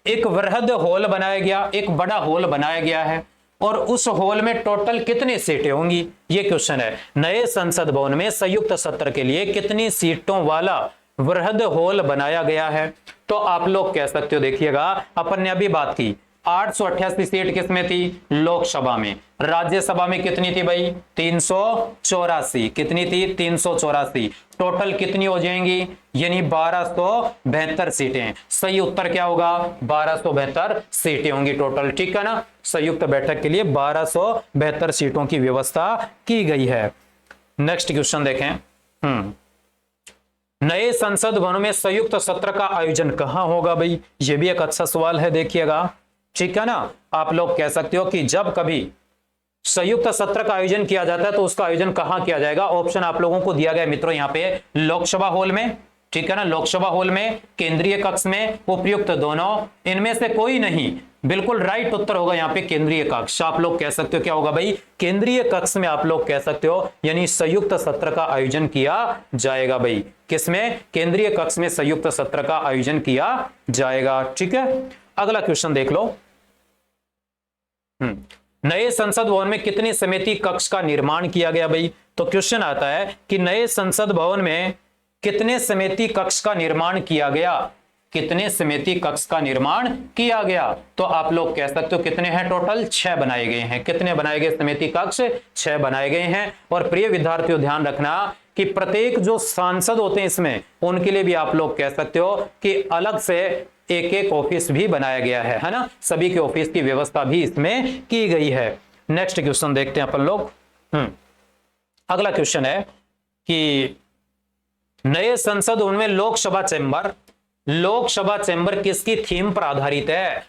एक वृहद हॉल बनाया गया, एक बड़ा हॉल बनाया गया है, और उस हॉल में टोटल कितनी सीटें होंगी, ये क्वेश्चन है। नए संसद भवन में संयुक्त सत्र के लिए कितनी सीटों वाला वृहद हॉल बनाया गया है? तो आप लोग कह सकते हो, देखिएगा अपन ने अभी बात की 888 सीट किसमें थी? लोकसभा में। राज्यसभा में कितनी थी भाई? 384। कितनी थी? 384। टोटल कितनी हो जाएंगी? यानी 1272 सीटें। सही उत्तर क्या होगा? 1272 सीटें होंगी टोटल, ठीक है ना। संयुक्त बैठक के लिए 1272 सीटों की व्यवस्था की गई है। नेक्स्ट क्वेश्चन देखें। नए संसद भवन में संयुक्त सत्र का आयोजन कहां होगा भाई? ये भी एक अच्छा सवाल है, देखिएगा, ठीक है ना। आप लोग कह सकते हो कि जब कभी संयुक्त सत्र का आयोजन किया जाता है तो उसका आयोजन कहां किया जाएगा? ऑप्शन आप लोगों को दिया गया मित्रों यहां पे, लोकसभा हॉल में, ठीक है ना, लोकसभा हॉल में, केंद्रीय कक्ष में, उपयुक्त दोनों, इनमें से कोई नहीं। बिल्कुल राइट उत्तर होगा यहाँ पे केंद्रीय कक्ष। आप लोग कह सकते हो क्या होगा भाई? केंद्रीय कक्ष में आप लोग कह सकते हो, यानी संयुक्त सत्र का आयोजन किया जाएगा भाई। किसमें? केंद्रीय कक्ष में संयुक्त सत्र का आयोजन किया जाएगा, ठीक है। अगला क्वेश्चन देख लो। नए संसद भवन में कितनी समिति कक्ष का निर्माण किया गया भाई? तो क्वेश्चन आता है कि नए संसद भवन में कितने समिति कक्ष का निर्माण किया गया? कितने समिति कक्ष का निर्माण किया गया? तो आप लोग कह सकते हो कितने हैं? टोटल 6 बनाए गए हैं। कितने बनाए गए समिति कक्ष? 6 बनाए गए हैं। और प्रिय विद्यार्थियों ध्यान रखना कि प्रत्येक जो सांसद होते हैं इसमें, उनके लिए भी आप लोग कह सकते हो कि अलग से एक एक ऑफिस भी बनाया गया है ना। सभी के ऑफिस की व्यवस्था भी इसमें की गई है। नेक्स्ट क्वेश्चन देखते हैं अपन लोग। अगला क्वेश्चन है कि नए संसद भवन में लोकसभा चैम्बर किसकी थीम पर आधारित है?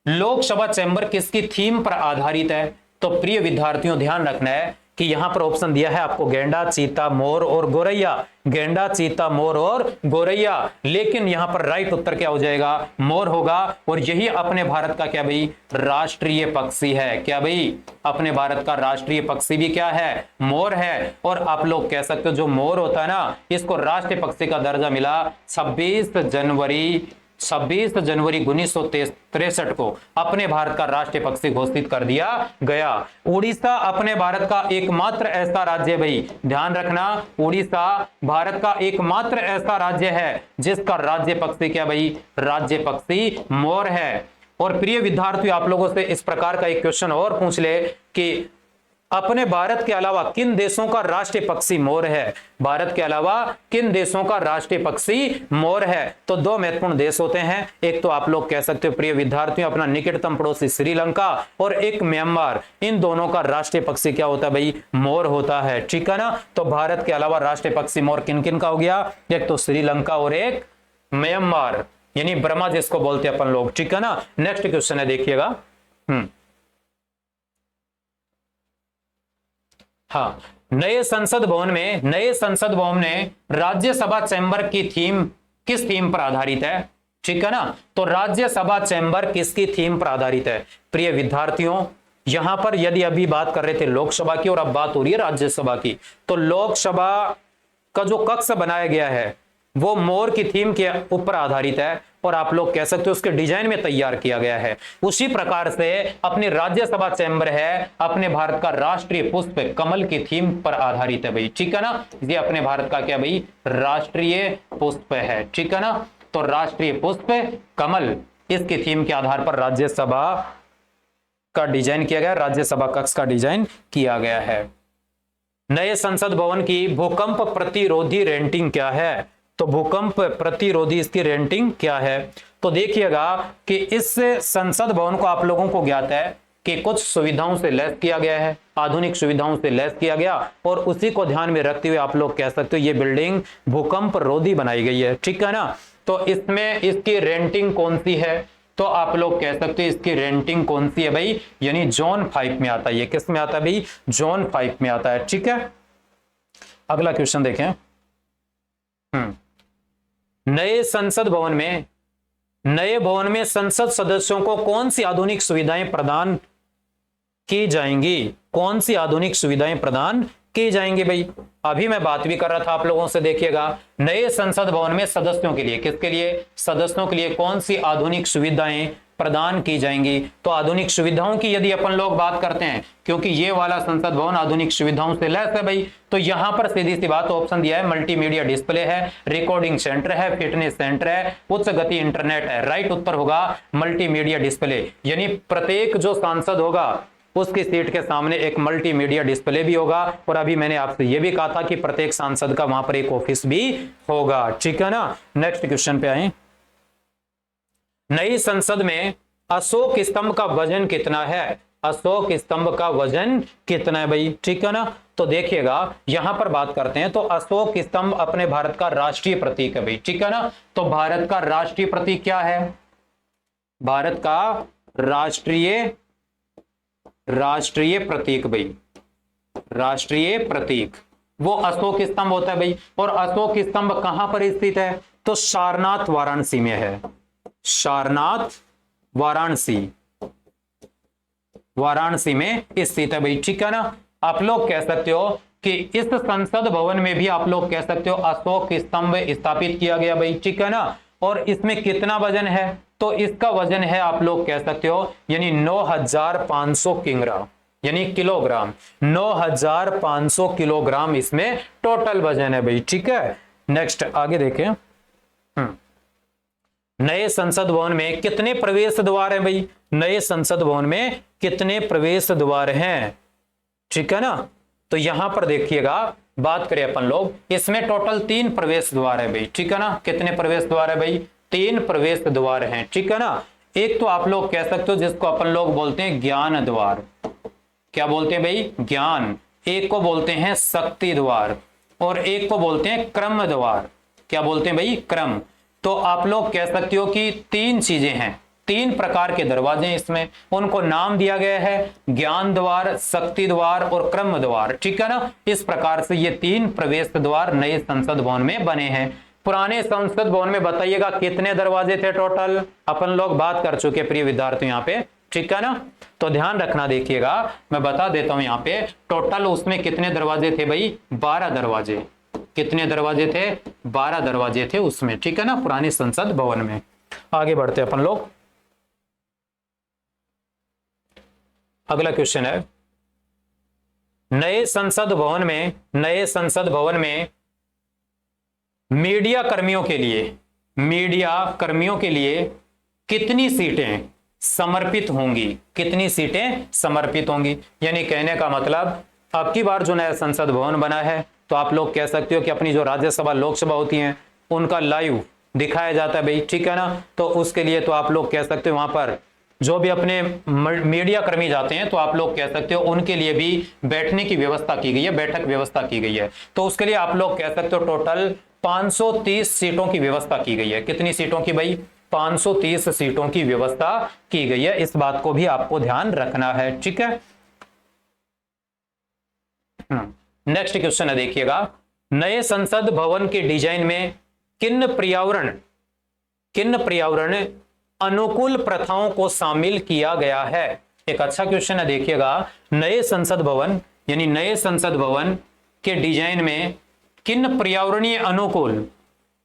लोकसभा चैम्बर किसकी थीम पर आधारित है? तो प्रिय विद्यार्थियों ध्यान रखना है कि यहां पर ऑप्शन दिया है आपको गेंडा, चीता, मोर और गोरैया। गेंडा, चीता, मोर और गोरैया, लेकिन यहां पर राइट उत्तर क्या हो जाएगा? मोर होगा। और यही अपने भारत का क्या भाई? राष्ट्रीय पक्षी है। क्या भाई? अपने भारत का राष्ट्रीय पक्षी भी क्या है? मोर है। और आप लोग कह सकते हो जो मोर होता है ना, इसको राष्ट्रीय पक्षी का दर्जा मिला 26 जनवरी 1963 को अपने भारत का राष्ट्रीय पक्षी घोषित कर दिया गया। उड़ीसा अपने भारत का एकमात्र ऐसा राज्य है भाई, ध्यान रखना, उड़ीसा भारत का एकमात्र ऐसा राज्य है जिसका राज्य पक्षी क्या भाई? राज्य पक्षी मोर है। और प्रिय विद्यार्थियों आप लोगों से इस प्रकार का एक क्वेश्चन और पूछ ले कि अपने भारत के अलावा किन देशों का राष्ट्रीय पक्षी मोर है? भारत के अलावा किन देशों का राष्ट्रीय पक्षी मोर है? तो 2 महत्वपूर्ण देश होते हैं। एक तो आप लोग कह सकते हो प्रिय विद्यार्थियों अपना निकटतम पड़ोसी श्रीलंका, और एक म्यांमार। इन दोनों का राष्ट्रीय पक्षी क्या होता है भाई? मोर होता है, ठीक है ना। तो भारत के अलावा राष्ट्रीय पक्षी मोर किन किन का हो गया? एक तो श्रीलंका और एक म्यांमार, यानी ब्रह्मा जिसको बोलते हैं अपन लोग, ठीक है ना। नेक्स्ट क्वेश्चन है, देखिएगा। हाँ, नए संसद भवन में राज्यसभा चैम्बर की थीम किस थीम पर आधारित है? ठीक है ना। तो राज्यसभा चैम्बर किसकी थीम पर आधारित है? प्रिय विद्यार्थियों यहां पर यदि अभी बात कर रहे थे लोकसभा की और अब बात हो रही है राज्यसभा की, तो लोकसभा का जो कक्ष बनाया गया है वो मोर की थीम के ऊपर आधारित है, और आप लोग कह सकते हो उसके डिजाइन में तैयार किया गया है। उसी प्रकार से अपनी राज्यसभा चैम्बर है अपने भारत का राष्ट्रीय पुष्प कमल की थीम पर आधारित है भाई, ठीक है ना। ये अपने भारत का क्या भाई? राष्ट्रीय पुष्प है, ठीक है ना। तो राष्ट्रीय पुष्प कमल, इसकी थीम के आधार पर राज्यसभा का डिजाइन किया गया, राज्यसभा कक्ष का डिजाइन किया गया है। नए संसद भवन की भूकंप प्रतिरोधी रेटिंग क्या है? तो भूकंप प्रतिरोधी इसकी रेटिंग क्या है? तो देखिएगा कि इस संसद भवन को आप लोगों को ज्ञात है कि कुछ सुविधाओं से लैस किया गया है, आधुनिक सुविधाओं से लैस किया गया, और उसी को ध्यान में रखते हुए आप लोग कह सकते हो ये बिल्डिंग भूकंप रोधी बनाई गई है, ठीक है ना। तो इसमें इसकी रेटिंग कौन सी है? तो आप लोग कह सकते हो इसकी रेटिंग कौन सी है भाई? यानी जोन 5 में आता है। ये किस में आता है भाई? जोन 5 में आता है, ठीक है। अगला क्वेश्चन देखें। नए भवन में संसद सदस्यों को कौन सी आधुनिक सुविधाएं प्रदान की जाएंगी? कौन सी आधुनिक सुविधाएं प्रदान की जाएंगी भाई। अभी मैं बात भी कर रहा था आप लोगों से, देखिएगा नए संसद भवन में सदस्यों के लिए, किसके लिए, सदस्यों के लिए कौन सी आधुनिक सुविधाएं प्रदान की जाएंगी। तो आधुनिक सुविधाओं की यदि अपन लोग बात करते हैं, क्योंकि ये वाला संसद भवन आधुनिक सुविधाओं से लैस है भाई, तो यहां पर सीधी सी बात ऑप्शन दिया है, मल्टीमीडिया डिस्प्ले है, रिकॉर्डिंग सेंटर है, फिटनेस सेंटर है, उच्च गति इंटरनेट है। राइट उत्तर होगा मल्टीमीडिया डिस्प्ले, यानी प्रत्येक जो सांसद होगा उसकी सीट के सामने एक मल्टीमीडिया डिस्प्ले भी होगा। और अभी मैंने आपसे यह भी कहा था कि प्रत्येक सांसद का वहां पर एक ऑफिस भी होगा, ठीक है ना। नेक्स्ट क्वेश्चन पे आए। नई संसद में अशोक स्तंभ का वजन कितना है, अशोक स्तंभ का वजन कितना है भाई, ठीक है ना। तो देखिएगा यहां पर बात करते हैं, तो अशोक स्तंभ अपने भारत का राष्ट्रीय प्रतीक है भाई, ठीक है ना। तो भारत का राष्ट्रीय प्रतीक क्या है, भारत का राष्ट्रीय प्रतीक भाई, राष्ट्रीय प्रतीक वो अशोक स्तंभ होता है भाई। और अशोक स्तंभ कहां पर स्थित है, तो सारनाथ वाराणसी में है, सारनाथ वाराणसी में स्थित है भाई, ठीक है ना। आप लोग कह सकते हो कि इस संसद भवन में भी आप लोग कह सकते हो अशोक स्तंभ स्थापित किया गया भाई, ठीक है ना। और इसमें कितना वजन है, तो इसका वजन है आप लोग कह सकते हो यानी 9500 किग्रा, यानी किलोग्राम, 9500 किलोग्राम इसमें टोटल वजन है भाई, ठीक है। नेक्स्ट आगे देखें। नए संसद भवन में कितने प्रवेश द्वार हैं भाई, नए संसद भवन में कितने प्रवेश द्वार हैं, ठीक है ना। तो यहां पर देखिएगा बात करें अपन लोग, इसमें टोटल 3 प्रवेश द्वार है भाई, ठीक है ना। कितने प्रवेश द्वार है भाई, 3 प्रवेश द्वार हैं, ठीक है ना। एक तो आप लोग कह सकते हो जिसको अपन लोग बोलते हैं ज्ञान द्वार, क्या बोलते हैं भाई, ज्ञान। एक को बोलते हैं शक्ति द्वार और एक को बोलते हैं क्रम द्वार, क्या बोलते हैं भाई, क्रम। तो आप लोग कह सकते हो कि 3 चीजें हैं, 3 प्रकार के दरवाजे इसमें, उनको नाम दिया गया है ज्ञान द्वार, शक्ति द्वार और क्रम द्वार, ठीक है ना। इस प्रकार से ये 3 प्रवेश द्वार नए संसद भवन में बने हैं। पुराने संसद भवन में बताइएगा कितने दरवाजे थे टोटल, अपन लोग बात कर चुके प्रिय विद्यार्थियों यहाँ पे, ठीक है ना। तो ध्यान रखना, देखिएगा मैं बता देता हूं यहाँ पे टोटल उसमें कितने दरवाजे थे भाई, 12 दरवाजे। कितने दरवाजे थे, 12 दरवाजे थे उसमें, ठीक है ना, पुरानी संसद भवन में। आगे बढ़ते अपन लोग। अगला क्वेश्चन है, नए संसद भवन में मीडिया कर्मियों के लिए कितनी सीटें समर्पित होंगी, कितनी सीटें समर्पित होंगी। यानी कहने का मतलब अब की बार जो नया संसद भवन बना है, तो आप लोग कह सकते हो कि अपनी जो राज्यसभा लोकसभा होती हैं उनका लाइव दिखाया जाता है भाई, ठीक है ना। तो उसके लिए तो आप लोग कह सकते हो वहां पर जो भी अपने मीडिया कर्मी जाते हैं, तो आप लोग कह सकते हो उनके लिए भी बैठने की व्यवस्था की गई है, बैठक व्यवस्था की गई है। तो उसके लिए आप लोग कह सकते हो टोटल 530 सीटों की व्यवस्था की गई है। कितनी सीटों की भाई, 530 सीटों की व्यवस्था की गई है। इस बात को भी आपको ध्यान रखना है, ठीक है। नेक्स्ट क्वेश्चन है, देखिएगा नए संसद भवन के डिजाइन में किन पर्यावरण अनुकूल प्रथाओं को शामिल किया गया है। एक अच्छा क्वेश्चन है, देखिएगा नए संसद भवन यानी नए संसद भवन के डिजाइन में किन पर्यावरणीय अनुकूल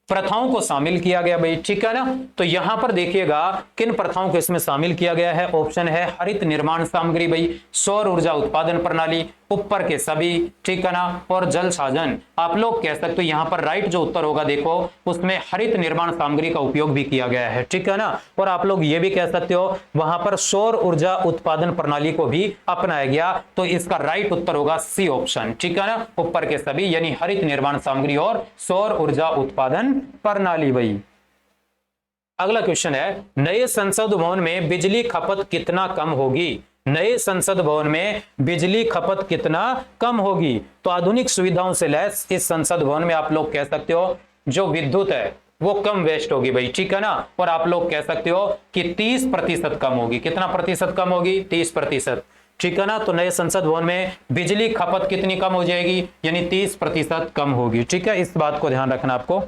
प्रथाओं को शामिल किया गया भाई, ठीक है ना। तो यहां पर देखिएगा किन प्रथाओं को इसमें शामिल किया गया है। ऑप्शन है हरित निर्माण सामग्री भाई, सौर ऊर्जा उत्पादन प्रणाली, ऊपर के सभी, ठीक है ना, और जल साधन। आप लोग कह सकते हो यहां पर राइट जो उत्तर होगा देखो उसमें हरित निर्माण सामग्री का उपयोग भी किया गया है, ठीक है ना। और आप लोग ये भी कह सकते हो वहां पर सौर ऊर्जा उत्पादन प्रणाली को भी अपनाया गया। तो इसका राइट उत्तर होगा सी ऑप्शन, ठीक है ना, ऊपर के सभी यानी हरित निर्माण सामग्री और सौर ऊर्जा उत्पादन प्रणाली भाई। अगला क्वेश्चन है, नए संसद भवन में बिजली खपत कितना कम होगी। नए संसद भवन में बिजली खपत कितना कम होगी। तो आधुनिक सुविधाओं से लैस इस संसद भवन में आप लोग कह सकते हो जो विद्युत है वो कम वेस्ट होगी भाई, ठीक है ना। और आप लोग कह सकते हो कि 30% कम होगी। कितना प्रतिशत कम होगी, 30%, ठीक है ना। तो नए संसद भवन में बिजली खपत कितनी कम हो जाएगी, यानी 30% कम होगी, ठीक है। इस बात को ध्यान रखना आपको।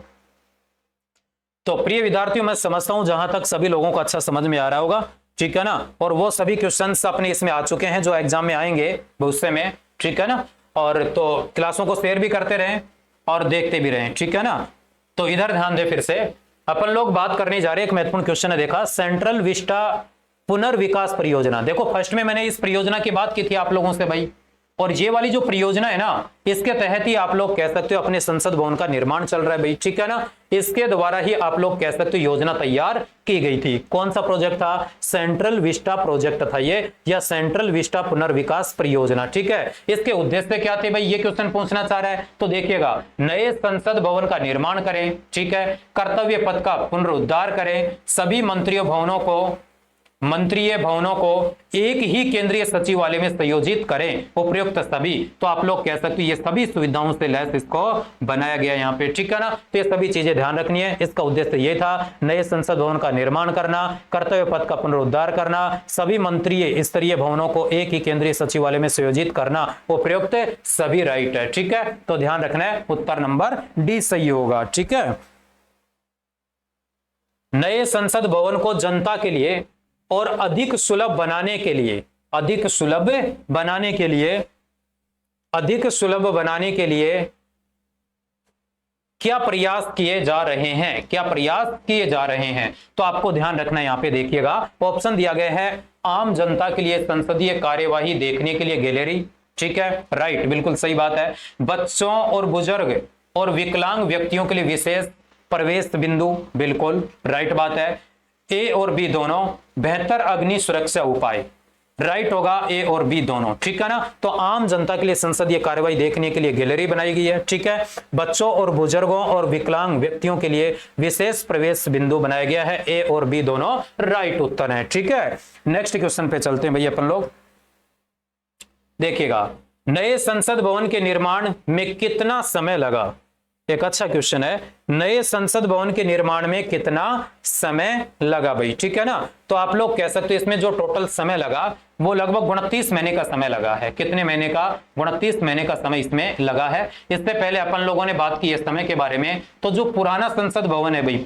तो प्रिय विद्यार्थियों, मैं समझता हूं जहां तक सभी लोगों को अच्छा समझ में आ रहा होगा, ठीक है ना। और वो सभी क्वेश्चंस अपने इसमें आ चुके हैं जो एग्जाम में आएंगे भविष्य में, ठीक है ना। और तो क्लासों को शेयर भी करते रहें और देखते भी रहें, ठीक है ना। तो इधर ध्यान दे, फिर से अपन लोग बात करने जा रहे हैं, एक महत्वपूर्ण क्वेश्चन है, देखा सेंट्रल विस्टा पुनर्विकास परियोजना। देखो फर्स्ट में मैंने इस परियोजना की बात की थी आप लोगों से भाई, और ये वाली जो परियोजना है ना, इसके तहत ही आप लोग कह सकते हो अपने संसद भवन का निर्माण चल रहा है भाई, ठीक है ना। इसके द्वारा ही आप लोग कह सकते हो योजना तैयार की गई थी। कौन सा प्रोजेक्ट था? सेंट्रल विस्टा प्रोजेक्ट था ये, या सेंट्रल विस्टा पुनर्विकास परियोजना, ठीक है। इसके उद्देश्य क्या थे भाई, ये क्वेश्चन पूछना चाह रहा है। तो देखिएगा, नए संसद भवन का निर्माण करें, ठीक है, कर्तव्य पथ का पुनरुद्धार करें, सभी मंत्रीय भवनों को एक ही केंद्रीय सचिवालय में संयोजित करें, उपयुक्त सभी, तो आप लोग कह सकते हैं ये सभी सुविधाओं से लैस इसको बनाया गया यहाँ पे, ठीक है ना। तो ये सभी चीजें ध्यान रखनी है। इसका उद्देश्य ये था, नए संसद भवन का निर्माण करना, कर्तव्य पथ का पुनरुद्धार करना, सभी मंत्रीय स्तरीय भवनों को एक ही केंद्रीय सचिवालय में संयोजित करना, उपयुक्त सभी, राइट है, ठीक है। तो ध्यान रखना है, उत्तर नंबर डी सही होगा, ठीक है। नए संसद भवन को जनता के लिए और अधिक सुलभ बनाने के लिए क्या प्रयास किए जा रहे हैं, तो आपको ध्यान रखना है। यहां पे देखिएगा, ऑप्शन दिया गया है, आम जनता के लिए संसदीय कार्यवाही देखने के लिए गैलरी, ठीक है, राइट, बिल्कुल सही बात है। बच्चों और बुजुर्ग और विकलांग व्यक्तियों के लिए विशेष प्रवेश बिंदु, बिल्कुल राइट बात है। ए और बी दोनों, बेहतर अग्नि सुरक्षा उपाय, राइट होगा ए और बी दोनों, ठीक है ना। तो आम जनता के लिए संसदीय कार्यवाही देखने के लिए गैलरी बनाई गई है, ठीक है। बच्चों और बुजुर्गों और विकलांग व्यक्तियों के लिए विशेष प्रवेश बिंदु बनाया गया है, ए और बी दोनों राइट उत्तर है, ठीक है। नेक्स्ट क्वेश्चन पे चलते हैं भैया अपन लोग। देखिएगा, नए संसद भवन के निर्माण में कितना समय लगा? एक अच्छा क्वेश्चन है, नए संसद भवन के निर्माण में कितना समय लगा भाई, ठीक है ना। तो आप लोग कह सकते हो इसमें जो टोटल समय लगा वो लगभग 29 महीने का समय लगा है। कितने महीने का? 29 महीने का समय इसमें लगा है। इससे पहले अपन लोगों ने बात की है समय के बारे में, तो जो पुराना संसद भवन है भाई,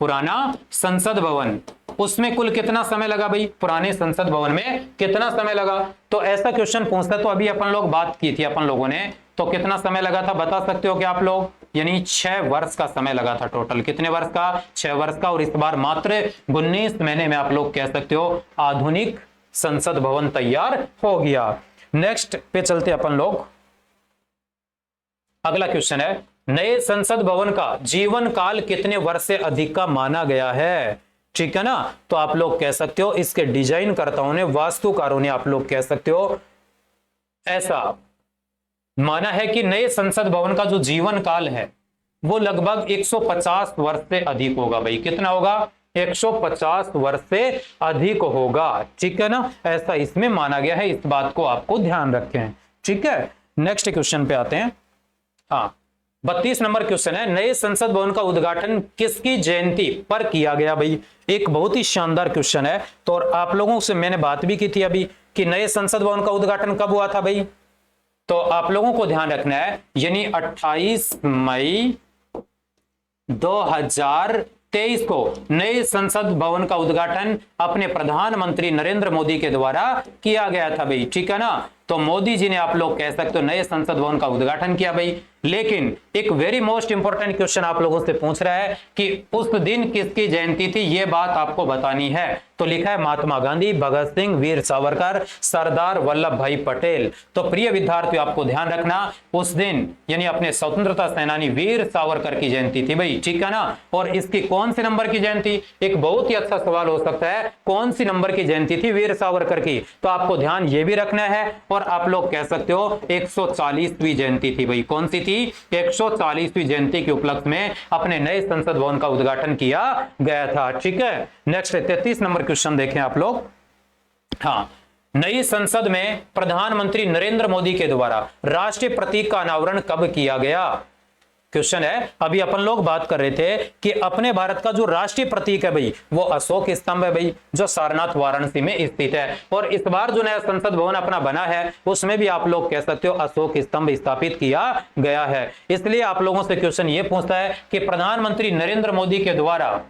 पुराना संसद भवन, उसमें कुल कितना समय लगा भाई? पुराने संसद भवन में कितना समय लगा? तो ऐसा क्वेश्चन पूछता, तो अभी अपन लोग बात की थी अपन लोगों ने, तो कितना समय लगा था बता सकते हो क्या आप लोग? यानी 6 वर्ष का समय लगा था टोटल। कितने वर्ष का? 6 वर्ष का। और इस बार मात्र 19 महीने में आप लोग कह सकते हो आधुनिक संसद भवन तैयार हो गया। नेक्स्ट पे चलते अपन लोग। अगला क्वेश्चन है, नए संसद भवन का जीवन काल कितने वर्ष से अधिक का माना गया है, ठीक है ना। तो आप लोग कह सकते हो इसके डिजाइनकर्ताओं ने, वास्तुकारों ने, आप लोग कह सकते हो ऐसा माना है कि नए संसद भवन का जो जीवन काल है वो लगभग 150 वर्ष से अधिक होगा भाई। कितना होगा? 150 वर्ष से अधिक होगा, ठीक है ना। ऐसा इसमें माना गया है, इस बात को आपको ध्यान रखें, ठीक है। नेक्स्ट क्वेश्चन पे आते हैं। हाँ, 32 नंबर क्वेश्चन है, नए संसद भवन का उद्घाटन किसकी जयंती पर किया गया भाई? एक बहुत ही शानदार क्वेश्चन है। तो आप लोगों से मैंने बात भी की थी अभी कि नए संसद भवन का उद्घाटन कब हुआ था भाई? तो आप लोगों को ध्यान रखना है, यानी 28 मई 2023 को नए संसद भवन का उद्घाटन अपने प्रधानमंत्री नरेंद्र मोदी के द्वारा किया गया था भाई, ठीक है ना। तो मोदी जी ने, आप लोग कह सकते हो, नए संसद भवन का उद्घाटन किया भाई। लेकिन एक वेरी मोस्ट इंपॉर्टेंट क्वेश्चन आप लोगों से पूछ रहा है कि उस दिन किसकी जयंती थी, यह बात आपको बतानी है। तो लिखा है महात्मा गांधी, भगत सिंह, वीर सावरकर, सरदार वल्लभ भाई पटेल। तो प्रिय विद्यार्थियों, आपको ध्यान रखना, उस दिन यानी अपने स्वतंत्रता सेनानी वीर सावरकर की जयंती थी भाई, ठीक है ना। और इसकी कौन सी नंबर की जयंती? एक बहुत ही अच्छा सवाल हो सकता है, कौन सी नंबर की जयंती थी वीर सावरकर की? तो आपको ध्यान ये भी रखना है। और आप लोग कह सकते हो 140वीं जयंती थी भाई। कौन सी थी? 140वीं जयंती के उपलक्ष्य में अपने नए संसद भवन का उद्घाटन किया गया था, ठीक है। नेक्स्ट 33 नंबर क्वेश्चन देखें आप लोग। हाँ, नई संसद में प्रधानमंत्री नरेंद्र मोदी के द्वारा राष्ट्रीय प्रतीक का अनावरण कब किया गया? क्वेश्चन है, अभी अपन लोग बात कर रहे थे कि अपने भारत का जो राष्ट्रीय प्रतीक है भाई वो अशोक स्तंभ है भाई, जो सारनाथ वाराणसी में स्थित है। और इस बार जो नया संसद भवन अपना बना है उसमें भी आप लोग कह सकते हो अशोक स्तंभ स्थापित किया गया है। इसलिए आप लोगों से क्वेश्चन ये पूछता है कि प्रधानमंत्री नरेंद्र मोदी के द्वारा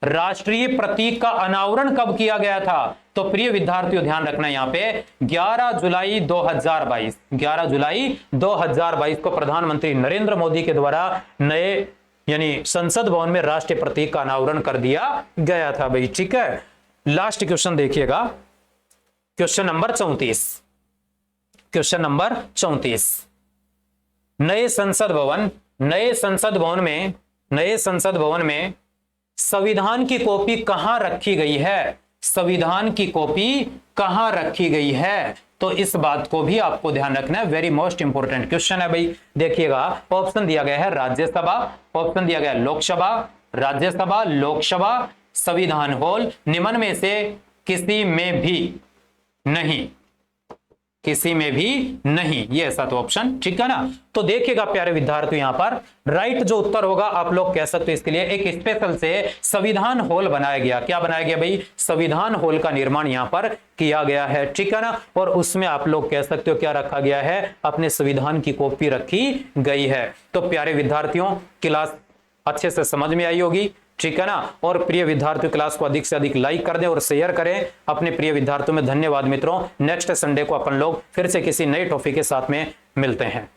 राष्ट्रीय प्रतीक का अनावरण कब किया गया था? तो प्रिय विद्यार्थियों ध्यान रखना यहां पे 11 जुलाई 2022, 11 जुलाई 2022 को प्रधानमंत्री नरेंद्र मोदी के द्वारा नए यानी संसद भवन में राष्ट्रीय प्रतीक का अनावरण कर दिया गया था भाई। ठीक है, लास्ट क्वेश्चन देखिएगा, क्वेश्चन नंबर 34, क्वेश्चन नंबर 34। नए संसद भवन में संविधान की कॉपी कहां रखी गई है? संविधान की कॉपी कहां रखी गई है? तो इस बात को भी आपको ध्यान रखना है, वेरी मोस्ट इंपोर्टेंट क्वेश्चन है भाई। देखिएगा, ऑप्शन दिया गया है राज्यसभा, ऑप्शन दिया गया है लोकसभा, राज्यसभा, लोकसभा, संविधान हॉल, निम्न में से किसी में भी नहीं, किसी में भी नहीं, ये ऐसा तो ऑप्शन, ठीक है ना। तो देखिएगा प्यारे विद्यार्थियों, यहां पर राइट जो उत्तर होगा आप लोग कह सकते हो इसके लिए एक स्पेशल से संविधान हॉल बनाया गया। क्या बनाया गया भाई? संविधान हॉल का निर्माण यहां पर किया गया है, ठीक है ना। और उसमें आप लोग कह सकते हो क्या रखा गया है? अपने संविधान की कॉपी रखी गई है। तो प्यारे विद्यार्थियों, क्लास अच्छे से समझ में आई होगी, ठीक है ना। और प्रिय विद्यार्थियों, क्लास को अधिक से अधिक लाइक कर दें और शेयर करें अपने प्रिय विद्यार्थियों में। धन्यवाद मित्रों। नेक्स्ट संडे को अपन लोग फिर से किसी नए टॉपिक के साथ में मिलते हैं।